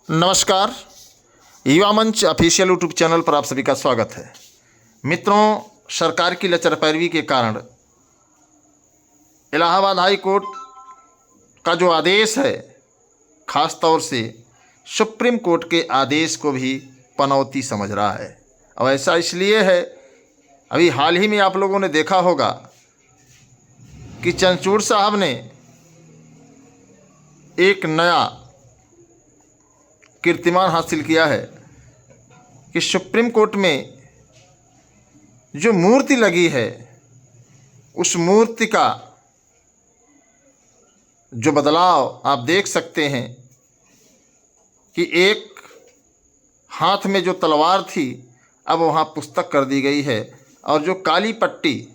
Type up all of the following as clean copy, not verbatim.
नमस्कार। युवा मंच ऑफिशियल यूट्यूब चैनल पर आप सभी का स्वागत है। मित्रों, सरकार की लचरपैरवी के कारण इलाहाबाद हाई कोर्ट का जो आदेश है, ख़ास तौर से सुप्रीम कोर्ट के आदेश को भी पनौती समझ रहा है। और ऐसा इसलिए है, अभी हाल ही में आप लोगों ने देखा होगा कि चंद्रचूड़ साहब ने एक नया कीर्तिमान हासिल किया है कि सुप्रीम कोर्ट में जो मूर्ति लगी है, उस मूर्ति का जो बदलाव आप देख सकते हैं कि एक हाथ में जो तलवार थी, अब वहाँ पुस्तक कर दी गई है, और जो काली पट्टी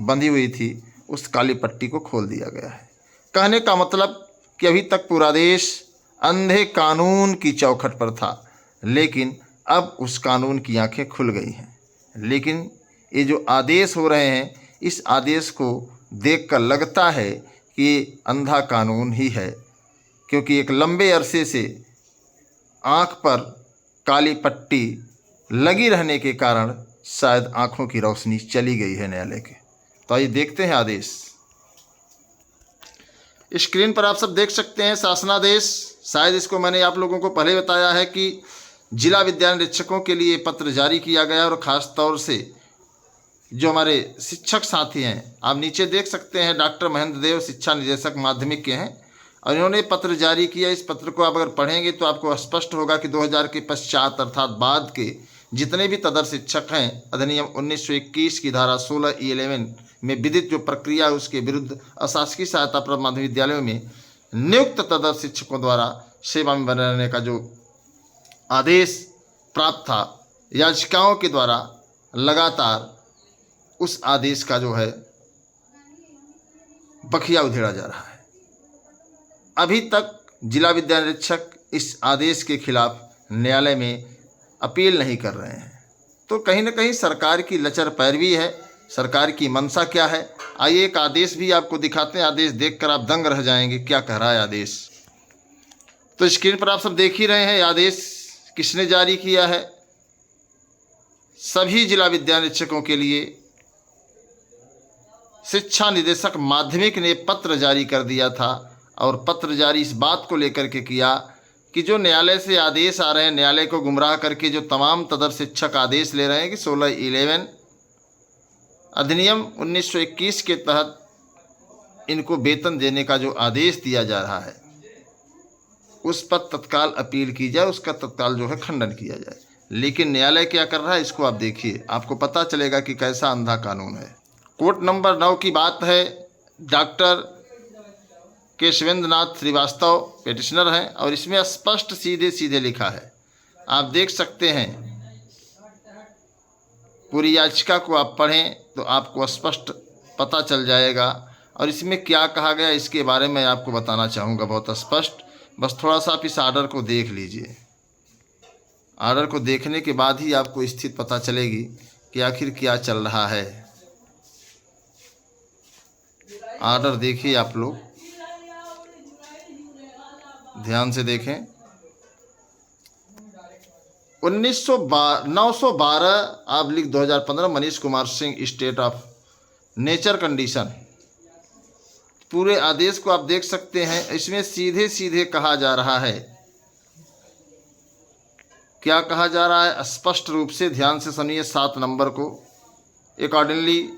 बंधी हुई थी, उस काली पट्टी को खोल दिया गया है। कहने का मतलब कि अभी तक पूरा देश अंधे कानून की चौखट पर था, लेकिन अब उस कानून की आंखें खुल गई हैं। लेकिन ये जो आदेश हो रहे हैं, इस आदेश को देखकर लगता है कि ये अंधा कानून ही है, क्योंकि एक लंबे अरसे से आंख पर काली पट्टी लगी रहने के कारण शायद आंखों की रोशनी चली गई है न्यायालय के। तो आइए देखते हैं आदेश। स्क्रीन पर आप सब देख सकते हैं शासनादेश। शायद इसको मैंने आप लोगों को पहले बताया है कि जिला विद्यालय निरीक्षकों के लिए पत्र जारी किया गया, और ख़ास तौर से जो हमारे शिक्षक साथी हैं, आप नीचे देख सकते हैं, डॉक्टर महेंद्र देव शिक्षा निदेशक माध्यमिक के हैं, और इन्होंने पत्र जारी किया। इस पत्र को आप अगर पढ़ेंगे तो आपको स्पष्ट होगा कि 2000 के पश्चात अर्थात बाद के जितने भी तदर शिक्षक हैं, अधिनियम 1921 की धारा 16(11) में विदित जो प्रक्रिया है, उसके विरुद्ध अशासकीय सहायता प्राप्त माध्यमिक विद्यालयों में नियुक्त तदर शिक्षकों द्वारा सेवा में बने रहने का जो आदेश प्राप्त था याचिकाओं के द्वारा, लगातार उस आदेश का जो है बखिया उधेड़ा जा रहा है। अभी तक जिला विद्यालय निरीक्षक इस आदेश के खिलाफ न्यायालय में अपील नहीं कर रहे हैं। तो कहीं ना कहीं सरकार की लचर पैरवी है। सरकार की मंशा क्या है, आइए एक आदेश भी आपको दिखाते हैं। आदेश देखकर आप दंग रह जाएंगे, क्या कह रहा है आदेश। तो स्क्रीन पर आप सब देख ही रहे हैं आदेश किसने जारी किया है। सभी जिला विद्यालय निरीक्षकों के लिए शिक्षा निदेशक माध्यमिक ने पत्र जारी कर दिया था, और पत्र जारी इस बात को लेकर के किया कि जो न्यायालय से आदेश आ रहे हैं, न्यायालय को गुमराह करके जो तमाम तदर शिक्षक आदेश ले रहे हैं कि 16(11) अधिनियम 1921 के तहत इनको वेतन देने का जो आदेश दिया जा रहा है, उस पर तत्काल अपील की जाए, उसका तत्काल जो है खंडन किया जाए। लेकिन न्यायालय क्या कर रहा है, इसको आप देखिए, आपको पता चलेगा कि कैसा अंधा कानून है। कोर्ट नंबर 9 की बात है। डॉक्टर केशवेंद्र नाथ श्रीवास्तव पेटिशनर हैं, और इसमें स्पष्ट सीधे सीधे लिखा है, आप देख सकते हैं। पूरी याचिका को आप पढ़ें तो आपको स्पष्ट पता चल जाएगा, और इसमें क्या कहा गया इसके बारे में आपको बताना चाहूँगा बहुत स्पष्ट। बस थोड़ा सा आप इस आर्डर को देख लीजिए। आर्डर को देखने के बाद ही आपको स्थिति पता चलेगी कि आखिर क्या चल रहा है। आर्डर देखिए, आप लोग ध्यान से देखें। 912/2015 Manish Kumar Singh state of nature condition. पूरे आदेश को आप देख सकते हैं। इसमें सीधे सीधे कहा जा रहा है, क्या कहा जा रहा है स्पष्ट रूप से ध्यान से सुनिए। 7 नंबर को, accordingly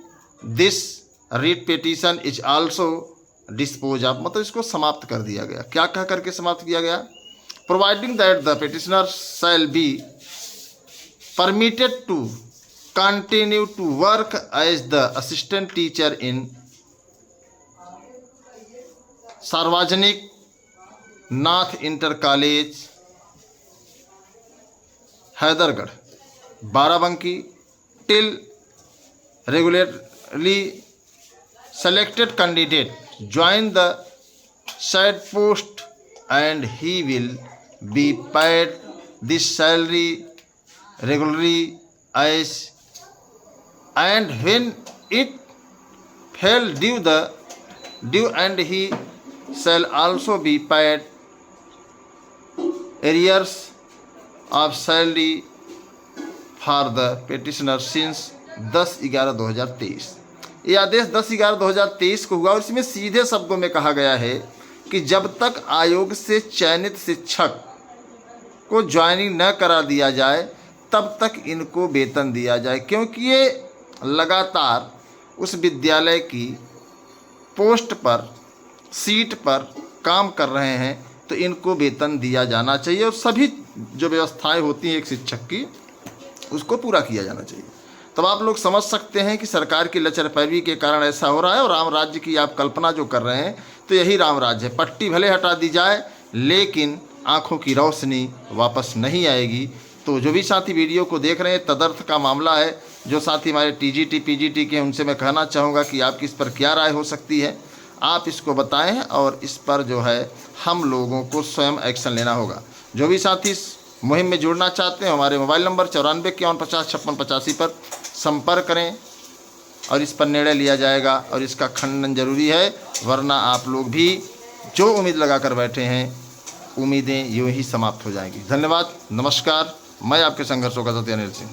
this writ petition is also dispose of, मतलब इसको समाप्त कर दिया गया। क्या कह करके समाप्त किया गया, providing that the petitioner shall be permitted to continue to work as the assistant teacher in Sarvajanik Nath inter college Haidargarh Barabanki till regularly selected candidate join the said post, and he will be paid this salary regularly as, and when it fail due and he shall also be paid arrears of salary for the petitioner since 10/11/2023। ये आदेश 10/11/2023 को हुआ और इसमें सीधे शब्दों में कहा गया है कि जब तक आयोग से चयनित शिक्षक को ज्वाइनिंग न करा दिया जाए तब तक इनको वेतन दिया जाए, क्योंकि ये लगातार उस विद्यालय की पोस्ट पर, सीट पर काम कर रहे हैं, तो इनको वेतन दिया जाना चाहिए और सभी जो व्यवस्थाएं होती हैं एक शिक्षक की उसको पूरा किया जाना चाहिए। तब आप लोग समझ सकते हैं कि सरकार की लचरपैरवी के कारण ऐसा हो रहा है। और राम राज्य की आप कल्पना जो कर रहे हैं तो यही राम राज्य है। पट्टी भले हटा दी जाए लेकिन आँखों की रोशनी वापस नहीं आएगी। तो जो भी साथी वीडियो को देख रहे हैं, तदर्थ का मामला है। जो साथी हमारे टीजीटी पीजीटी के, उनसे मैं कहना चाहूँगा कि आपकी इस पर क्या राय हो सकती है, आप इसको बताएं और इस पर जो है हम लोगों को स्वयं एक्शन लेना होगा। जो भी साथी इस मुहिम में जुड़ना चाहते हैं हमारे मोबाइल नंबर 9451505685 पर संपर्क करें और इस पर निर्णय लिया जाएगा और इसका खंडन जरूरी है, वरना आप लोग भी जो उम्मीद लगा कर बैठे हैं उम्मीदें यूं ही समाप्त हो जाएंगी। धन्यवाद, नमस्कार। मैं आपके संघर्षों का सत्य अनिल सिंह।